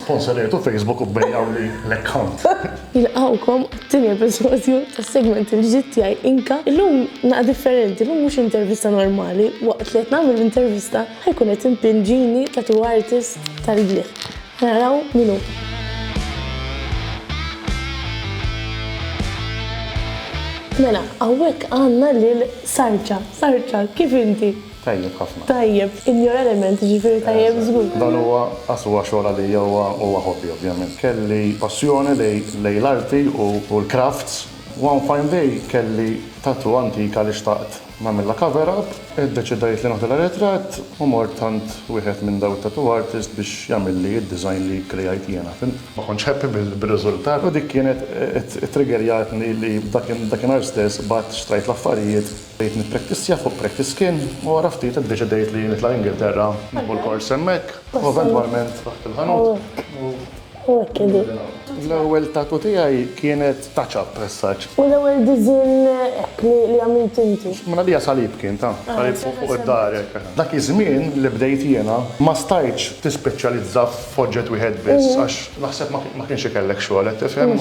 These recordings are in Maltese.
Sponsorietu Facebook u bejjaw li l-account. Jilqawkom t-tini episodju tas-segment il-ġdid tiegħi Inka. Illum naqa' differenti, illum mhux intervista normali. Waqt li qed nagħmel l-intervista ħajkun qed impinġini tattoo artist tal-Glieħ. Naraw min hu. Mela, hawnhekk għandna lil Sarċa. Sarċa, kif inti? Tajjeb ħafna. Tajjeb, in your element, ġifieri tajjeb żgur. Dan huwa xogħol għalija huwa hobby ovvjament. Kelli passjoni lejn l-arti u l-crafts. One fine day kelli tattoo antika li xtaqt nagħmilha cover up, iddeċidejt li naħdilha ritratt u mort għand wieħed minn dawn tattoo artist biex jagħmilli d-design li krejajt jiena. Ma kontx happy bil-riżultat u dik kienet triggerjatni li dakinhar stess bagħad xtrajt l-affarijiet bejt nippraktissja fuq practice skin u wara ftit iddeċidejt li nitla' Ingilterra nieħu l-kors hemmhekk u eventwalment taħt il-ħanut. L-ewwel tattoo tiegħi kienet touch-up as-such. U l-ewwel design li għamilt inti? Mela li salib kien ta' salib fuq id-dar. Dak iż-żmien li bdejt jiena ma stajtx tispeċjalizza f'oġġett wieħed biss għax naħseb ma kienx ikellek xogħol qed tifhem.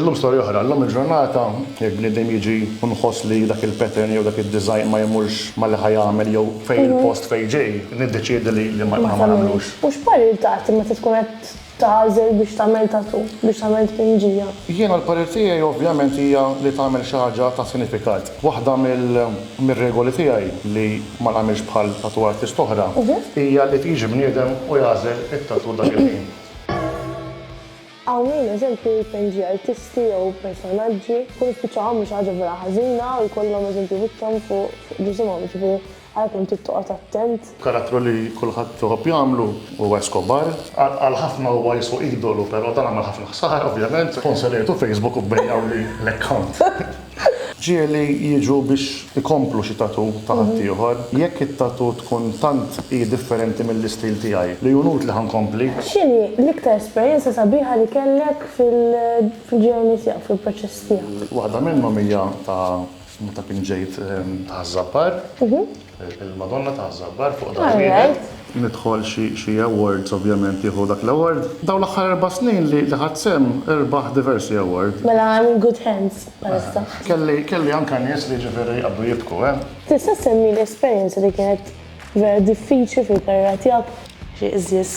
Illum storja oħra, llum il-ġurnata jekk bniedem jiġi nħoss li dak il-pattern jew dak id-design ma jmurx mal-li ħajamel jew fejn il-post fejn ġej, niddeċiedi li ma nagħmlux. U x'parir taqt imma tkun qed tażel biex tagħmel tattoo, biex tagħmel tpinġija. Jiena l-parir tiegħi ovvjament hija li tagħmel xi ħaġa ta' sinifikat. Waħda mir-regoli tiegħi li ma nagħmilx bħal tattoo artist oħra hija li tiġi bniedem u jagħżel it-tattoo dak il-ħin. Hawn eżempju jipinġi artisti jew personaġġi kun spiċċaw mhux ħaġa vera ħażina u jkollhom eżempju vittam fuq ġisimhom ġifieri għalkemm trid toqgħod attent. Karattru li kulħadd toħob jagħmlu huwa Escobar. Għal ħafna huwa jiswu idolu, però dan għamel ħafna ħsara ovvjament. Sponsorietu Facebook u bejjaw li l-account. Ġieli jiġu biex ikomplu xi tattoo ta' ħadd ieħor. Jekk it-tattoo tkun tant hi differenti mill-istil tiegħi li junut li ħankompli. X'inhi l-iktar esperjenza sabiħa li kellek fil-ġurney tiegħek, fil-proċess tiegħek? Waħda minnhom hija ta' pinġejt ta' Żabbar. Il-Madonna ta' Żabbar fuq dak nidħol xi awards ovvjament jieħu dak l-award. Dawn l-aħħar 4 snin li ħadd sem irbaħ diversi award. Mela I'm in good hands bħalissa. Kelli anke nies li ġifieri qabdu jibku, Tista' semmi l-esperjenza li kienet vera diffiċli fil-karriera tiegħek xi iżjed.